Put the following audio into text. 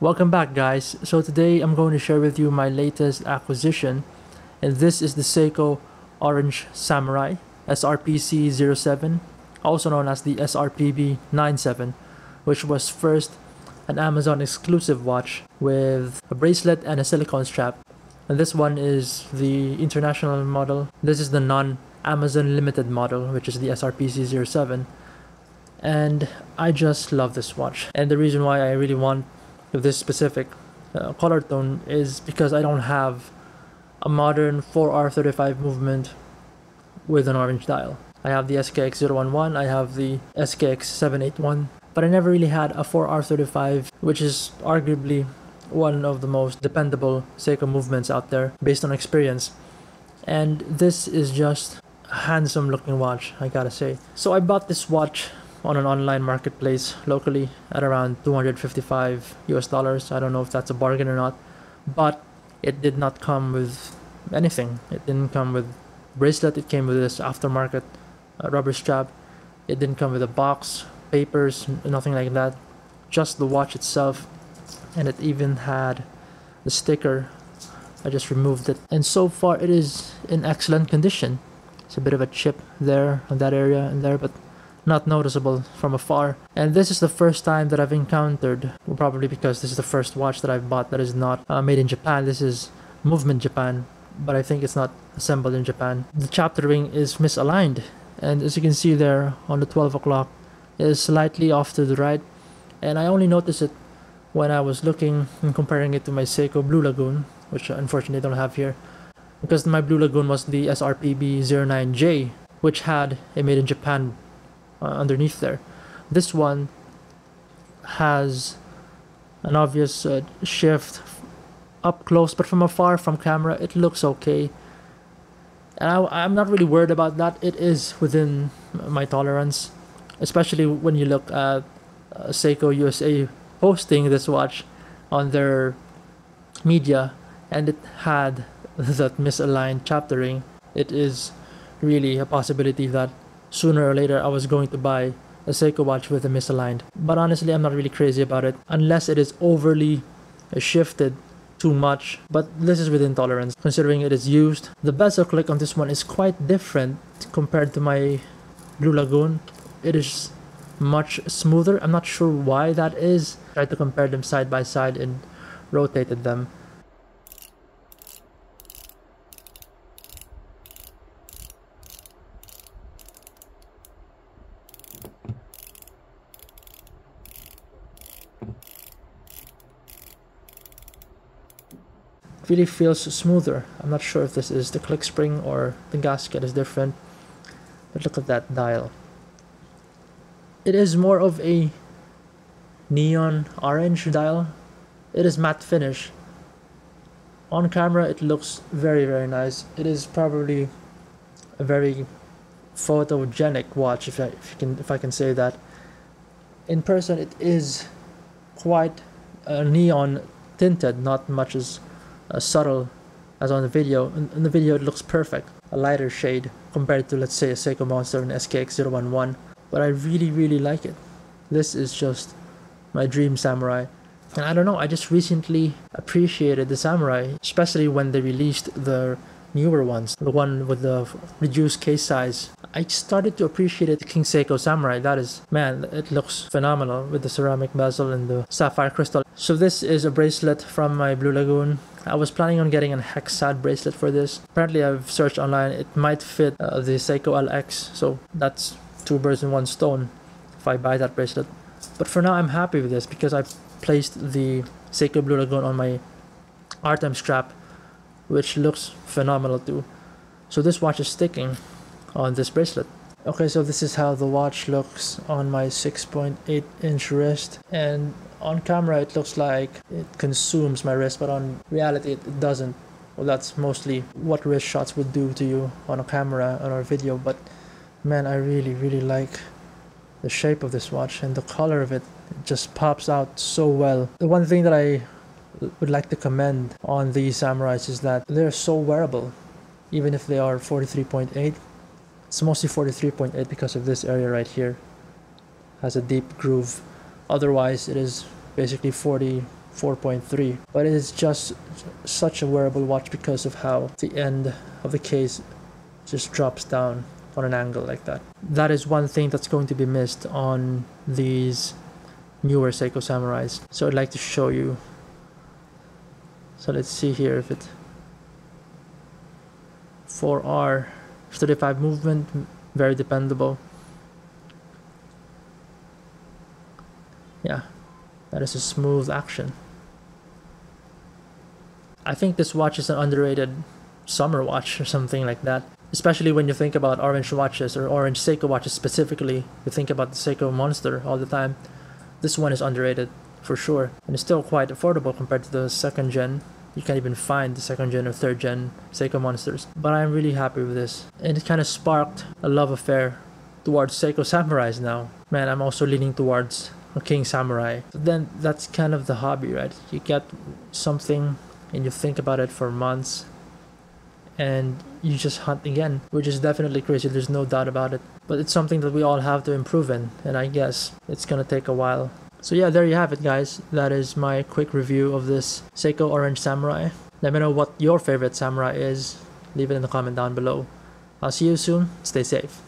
Welcome back, guys. So today I'm going to share with you my latest acquisition, and this is the Seiko Orange Samurai SRPC07, also known as the SRPB97, which was first an Amazon exclusive watch with a bracelet and a silicone strap. And this one is the international model. This is the non-Amazon limited model, which is the SRPC07. And I just love this watch. And the reason why I really want this specific color tone is because I don't have a modern 4R35 movement with an orange dial. I have the SKX011, I have the SKX781, but I never really had a 4R35, which is arguably one of the most dependable Seiko movements out there based on experience. And this is just a handsome looking watch, I gotta say. So I bought this watch on an online marketplace locally at around $255 US. I don't know if that's a bargain or not, but it did not come with anything. It didn't come with bracelet. It came with this aftermarket rubber strap. It didn't come with a box, papers, nothing like that, just the watch itself. And it even had the sticker. I just removed it, and so far it is in excellent condition. It's a bit of a chip there on that area and there, but not noticeable from afar. And this is the first time that I've encountered, well, probably because this is the first watch that I've bought that is not made in Japan. This is Movement Japan, but I think it's not assembled in Japan. The chapter ring is misaligned, and as you can see there on the 12 o'clock, it is slightly off to the right, and I only noticed it when I was looking and comparing it to my Seiko Blue Lagoon, which unfortunately I don't have here, because my Blue Lagoon was the SRPB09J, which had a made in Japan underneath there. This one has an obvious shift up close, but from afar, from camera, it looks okay. And I'm not really worried about that. It is within my tolerance, especially when you look at Seiko USA posting this watch on their media, and it had that misaligned chapter ring. It is really a possibility that sooner or later I was going to buy a Seiko watch with a misaligned. But honestly, I'm not really crazy about it unless it is overly shifted too much. But this is within tolerance considering it is used. The bezel click on this one is quite different compared to my Blue Lagoon. It is much smoother. I'm not sure why that is. I tried to compare them side by side and rotated them. Really feels smoother. I'm not sure if this is the click spring or the gasket is different, but look at that dial. It is more of a neon orange dial. It is matte finish. On camera it looks very nice. It is probably a very photogenic watch, if I can say that. In person it is quite neon tinted, not much as subtle as on the video. In the video it looks perfect, a lighter shade compared to, let's say, a Seiko Monster and SKX011, but I really like it. This is just my dream Samurai. And I don't know, I just recently appreciated the Samurai, especially when they released the newer ones, the one with the reduced case size. I started to appreciate the King Seiko Samurai. That is, man, it looks phenomenal with the ceramic bezel and the sapphire crystal. So this is a bracelet from my Blue Lagoon. I was planning on getting a Hexad bracelet for this. Apparently I've searched online, it might fit the Seiko LX, so that's two birds in one stone if I buy that bracelet. But for now I'm happy with this because I've placed the Seiko Blue Lagoon on my Artem strap, which looks phenomenal too. So this watch is sticking on this bracelet. Okay, so this is how the watch looks on my 6.8 inch wrist, and on camera it looks like it consumes my wrist, but on reality it doesn't. Well, that's mostly what wrist shots would do to you on a camera or a video, but man, I really like the shape of this watch, and the color of it, it just pops out so well. The one thing that I would like to commend on these Samurais is that they're so wearable, even if they are 43.8. It's mostly 43.8 because of this area right here. Has a deep groove. Otherwise, it is basically 40 4.3, but it is just such a wearable watch because of how the end of the case just drops down on an angle like that. That is one thing that's going to be missed on these newer Seiko Samurais. So I'd like to show you. So let's see here if it 4R 35 movement, very dependable. Yeah, that is a smooth action. I think this watch is an underrated summer watch or something like that. Especially when you think about orange watches or orange Seiko watches specifically. You think about the Seiko Monster all the time. This one is underrated for sure. And it's still quite affordable compared to the second gen. You can't even find the second gen or third gen Seiko Monsters. But I'm really happy with this. And it kind of sparked a love affair towards Seiko Samurais now. Man, I'm also leaning towards a King Samurai. But then that's kind of the hobby, right? You get something and you think about it for months and you just hunt again, which is definitely crazy, there's no doubt about it. But it's something that we all have to improve in, and I guess it's gonna take a while. So yeah, there you have it guys. That is my quick review of this Seiko Orange Samurai. Let me know what your favorite Samurai is. Leave it in the comment down below. I'll see you soon. Stay safe.